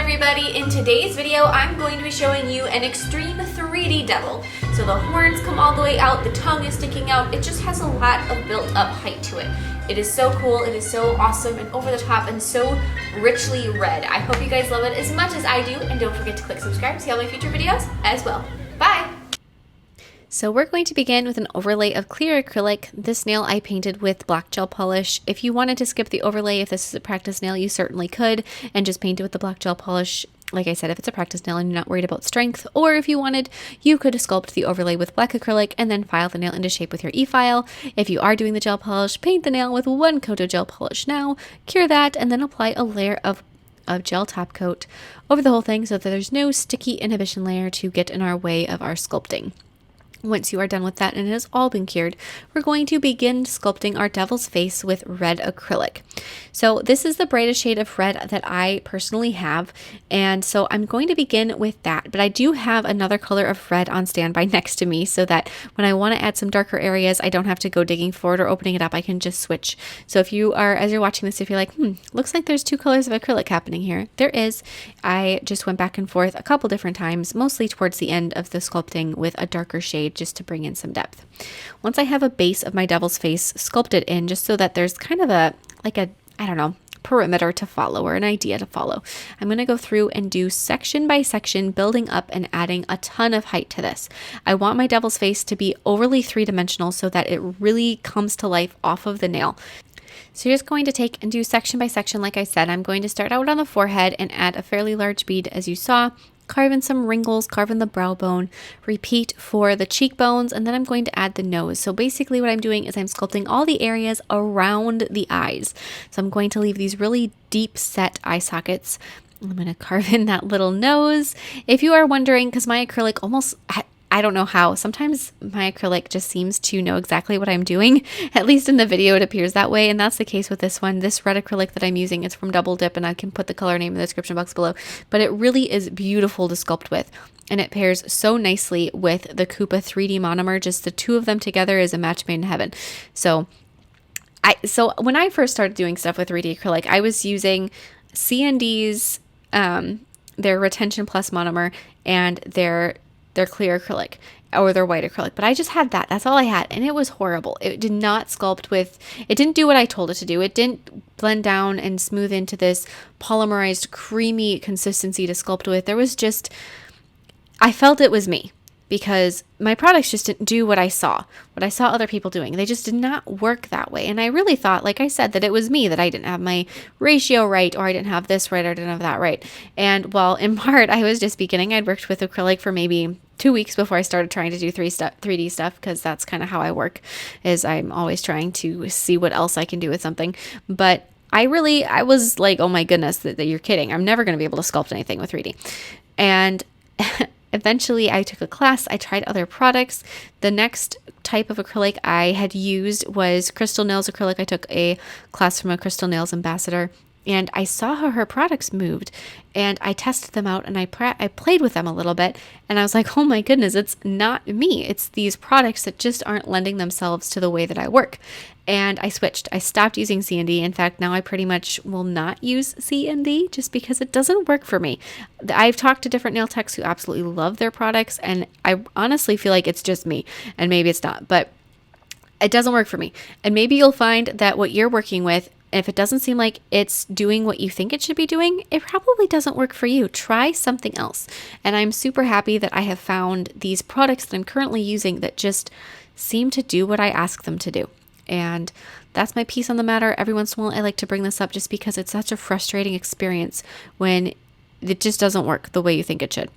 everybody! In today's video, I'm going to be showing you an extreme 3D devil. So the horns come all the way out, the tongue is sticking out, it just has a lot of built up height to it. It is so cool, it is so awesome and over the top and so richly red. I hope you guys love it as much as I do, and don't forget to click subscribe to see all my future videos as well. Bye! So we're going to begin with an overlay of clear acrylic. This nail I painted with black gel polish. If you wanted to skip the overlay, if this is a practice nail, you certainly could and just paint it with the black gel polish. Like I said, if it's a practice nail and you're not worried about strength, or if you wanted, you could sculpt the overlay with black acrylic and then file the nail into shape with your e-file. If you are doing the gel polish, paint the nail with one coat of gel polish now, cure that, and then apply a layer of gel top coat over the whole thing so that there's no sticky inhibition layer to get in our way of our sculpting. Once you are done with that and it has all been cured, we're going to begin sculpting our devil's face with red acrylic. So this is the brightest shade of red that I personally have, and so I'm going to begin with that. But I do have another color of red on standby next to me so that when I want to add some darker areas, I don't have to go digging for it or opening it up. I can just switch. So if you are, as you're watching this, if you're like, looks like there's two colors of acrylic happening here, there is. I just went back and forth a couple different times, mostly towards the end of the sculpting with a darker shade, just to bring in some depth. Once I have a base of my devil's face sculpted in, just so that there's kind of a perimeter to follow or an idea to follow, I'm going to go through and do section by section, building up and adding a ton of height to this. I want my devil's face to be overly three-dimensional so that it really comes to life off of the nail. So you're just going to take and do section by section. Like I said, I'm going to start out on the forehead and add a fairly large bead, as you saw. Carve in some wrinkles, carve in the brow bone, repeat for the cheekbones, and then I'm going to add the nose. So basically what I'm doing is I'm sculpting all the areas around the eyes. So I'm going to leave these really deep set eye sockets. I'm going to carve in that little nose. If you are wondering, because my acrylic almost, I don't know how, sometimes my acrylic just seems to know exactly what I'm doing. At least in the video it appears that way, and that's the case with this one. This red acrylic that I'm using is from Double Dip, and I can put the color name in the description box below. But it really is beautiful to sculpt with, and it pairs so nicely with the Coupa 3D monomer. Just the two of them together is a match made in heaven. So when I first started doing stuff with 3D acrylic, I was using C&D's, their Retention Plus monomer, and their clear acrylic or their white acrylic, but I just had that. That's all I had, and it was horrible. It did not sculpt with, it didn't do what I told it to do. It didn't blend down and smooth into this polymerized creamy consistency to sculpt with. There was just, I felt it was me, because my products just didn't do what I saw other people doing. They just did not work that way. And I really thought, like I said, that it was me, that I didn't have my ratio right, or I didn't have this right, or I didn't have that right. And while in part I was just beginning, I'd worked with acrylic for maybe 2 weeks before I started trying to do 3D stuff, because that's kind of how I work, is I'm always trying to see what else I can do with something. But I was like, oh my goodness, that you're kidding. I'm never going to be able to sculpt anything with 3D. And eventually I took a class, I tried other products. The next type of acrylic I had used was Crystal Nails acrylic. I took a class from a Crystal Nails ambassador, and I saw how her products moved, and I tested them out, and I played with them a little bit, and I was like, oh my goodness, it's not me. It's these products that just aren't lending themselves to the way that I work. And I switched. I stopped using C&D. In fact, now I pretty much will not use C&D just because it doesn't work for me. I've talked to different nail techs who absolutely love their products, and I honestly feel like it's just me, and maybe it's not, but it doesn't work for me. And maybe you'll find that what you're working with, if it doesn't seem like it's doing what you think it should be doing, it probably doesn't work for you. Try something else. And I'm super happy that I have found these products that I'm currently using that just seem to do what I ask them to do. And that's my piece on the matter. Every once in a while I like to bring this up just because it's such a frustrating experience when it just doesn't work the way you think it should.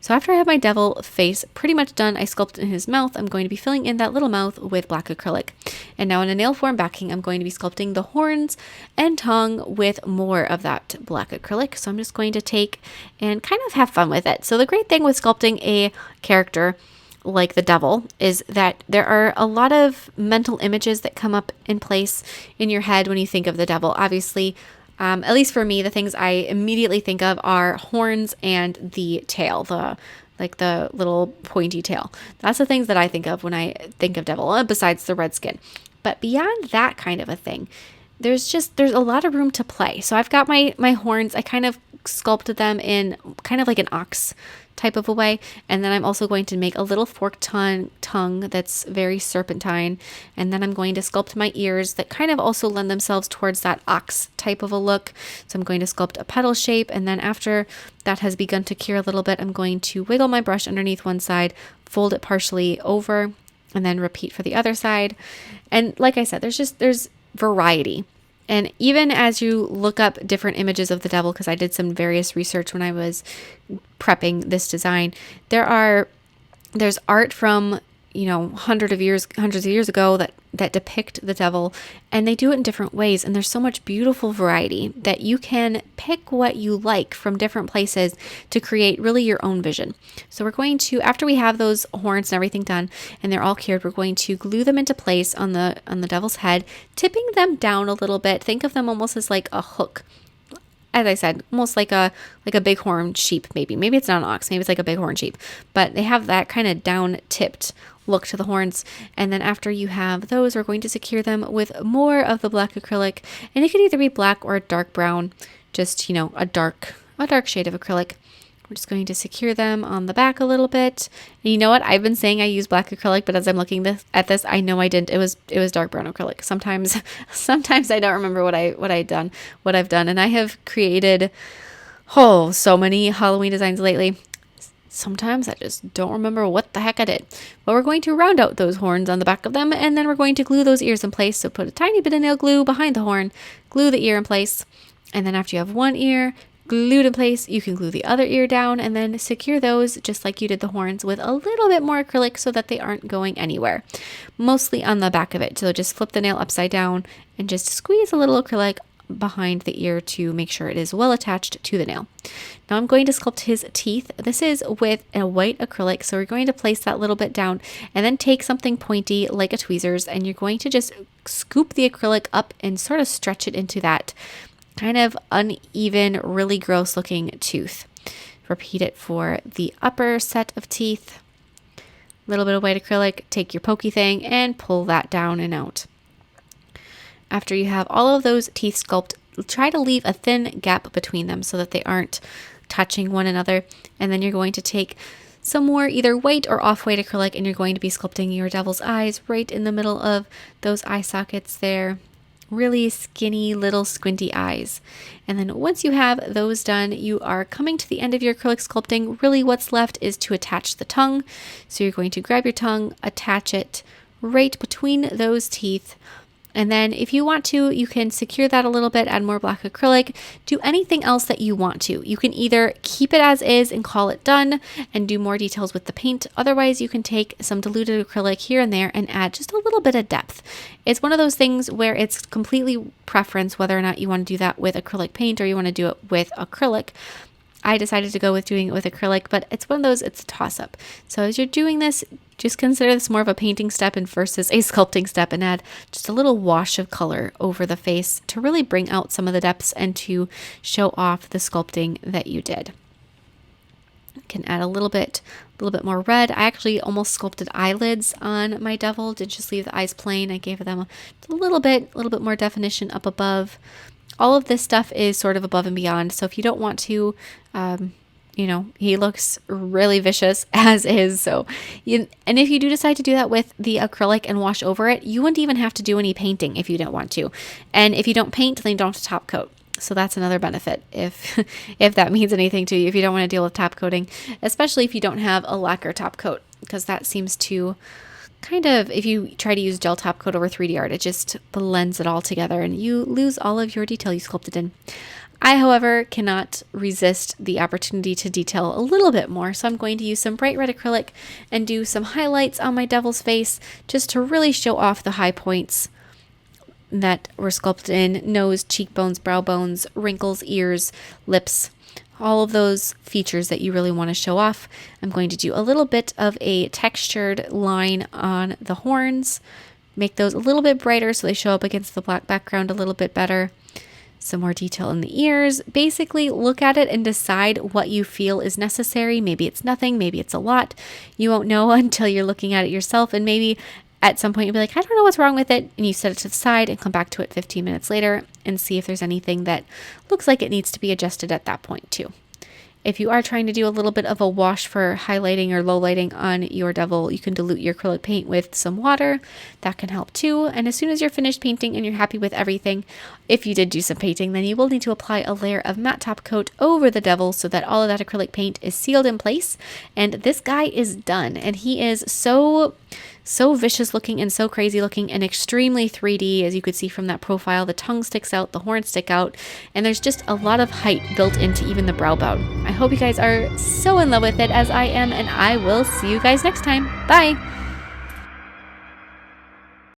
So after I have my devil face pretty much done, I sculpted in his mouth. I'm going to be filling in that little mouth with black acrylic. And now in a nail form backing, I'm going to be sculpting the horns and tongue with more of that black acrylic. So I'm just going to take and kind of have fun with it. So the great thing with sculpting a character like the devil is that there are a lot of mental images that come up in place in your head when you think of the devil. Obviously, at least for me, the things I immediately think of are horns and the tail, the little pointy tail. That's the things that I think of when I think of devil, besides the red skin. But beyond that kind of a thing, there's a lot of room to play. So I've got my horns. I kind of sculpted them in kind of like an ox type of a way. And then I'm also going to make a little forked tongue that's very serpentine. And then I'm going to sculpt my ears that kind of also lend themselves towards that ox type of a look. So I'm going to sculpt a petal shape. And then after that has begun to cure a little bit, I'm going to wiggle my brush underneath one side, fold it partially over, and then repeat for the other side. And like I said, there's variety. And even as you look up different images of the devil, because I did some various research when I was prepping this design, there's art from, hundreds of years ago that depict the devil, and they do it in different ways. And there's so much beautiful variety that you can pick what you like from different places to create really your own vision. So we're going to, after we have those horns and everything done and they're all cured, we're going to glue them into place on the devil's head, tipping them down a little bit. Think of them almost as like a hook. As I said, almost like a bighorn sheep, maybe. Maybe it's not an ox, maybe it's like a bighorn sheep. But they have that kind of down-tipped look to the horns. And then after you have those, we're going to secure them with more of the black acrylic. And it could either be black or a dark brown, just, a dark shade of acrylic. We're just going to secure them on the back a little bit. And you know what? I've been saying I use black acrylic, but as I'm looking at this, I know I didn't. It was dark brown acrylic. Sometimes I don't remember what I've done. And I have created so many Halloween designs lately. Sometimes I just don't remember what the heck I did. But we're going to round out those horns on the back of them, and then we're going to glue those ears in place. So put a tiny bit of nail glue behind the horn, glue the ear in place, and then after you have one ear glued in place, you can glue the other ear down and then secure those just like you did the horns with a little bit more acrylic so that they aren't going anywhere. Mostly on the back of it. So just flip the nail upside down and just squeeze a little acrylic behind the ear to make sure it is well attached to the nail. Now I'm going to sculpt his teeth. This is with a white acrylic, so we're going to place that little bit down and then take something pointy like a tweezers, and you're going to just scoop the acrylic up and sort of stretch it into that kind of uneven, really gross looking tooth. Repeat it for the upper set of teeth. A little bit of white acrylic, take your pokey thing and pull that down and out. After you have all of those teeth sculpted, try to leave a thin gap between them so that they aren't touching one another. And then you're going to take some more either white or off-white acrylic, and you're going to be sculpting your devil's eyes right in the middle of those eye sockets there. Really skinny little squinty eyes. And then once you have those done, you are coming to the end of your acrylic sculpting. Really what's left is to attach the tongue. So you're going to grab your tongue, attach it right between those teeth. And then if you want to, you can secure that a little bit, add more black acrylic, do anything else that you want to. You can either keep it as is and call it done and do more details with the paint. Otherwise, you can take some diluted acrylic here and there and add just a little bit of depth. It's one of those things where it's completely preference whether or not you want to do that with acrylic paint or you want to do it with acrylic. I decided to go with doing it with acrylic, but it's one of those, it's a toss-up. So as you're doing this, just consider this more of a painting step and versus a sculpting step, and add just a little wash of color over the face to really bring out some of the depths and to show off the sculpting that you did. You can add a little bit more red. I actually almost sculpted eyelids on my devil. Didn't just leave the eyes plain. I gave them a little bit more definition up above. All of this stuff is sort of above and beyond. So if you don't want to, he looks really vicious as is. So, and if you do decide to do that with the acrylic and wash over it, you wouldn't even have to do any painting if you don't want to. And if you don't paint, then you don't have to top coat. So that's another benefit if that means anything to you, if you don't want to deal with top coating, especially if you don't have a lacquer top coat, because that seems to kind of, if you try to use gel top coat over 3D art, it just blends it all together and you lose all of your detail you sculpted in. I, however, cannot resist the opportunity to detail a little bit more, so I'm going to use some bright red acrylic and do some highlights on my devil's face just to really show off the high points that were sculpted in: nose, cheekbones, brow bones, wrinkles, ears, lips. All of those features that you really want to show off. I'm going to do a little bit of a textured line on the horns, make those a little bit brighter so they show up against the black background a little bit better. Some more detail in the ears. Basically, look at it and decide what you feel is necessary. Maybe it's nothing, maybe it's a lot. You won't know until you're looking at it yourself, and maybe at some point you'll be like, I don't know what's wrong with it. And you set it to the side and come back to it 15 minutes later and see if there's anything that looks like it needs to be adjusted at that point too. If you are trying to do a little bit of a wash for highlighting or low lighting on your devil, you can dilute your acrylic paint with some water. That can help too. And as soon as you're finished painting and you're happy with everything, if you did do some painting, then you will need to apply a layer of matte top coat over the devil so that all of that acrylic paint is sealed in place. And this guy is done. And he is so vicious looking and so crazy looking and extremely 3D. As you could see from that profile, the tongue sticks out, the horns stick out, and there's just a lot of height built into even the brow bone. I hope you guys are so in love with it as I am, and I will see you guys next time. Bye!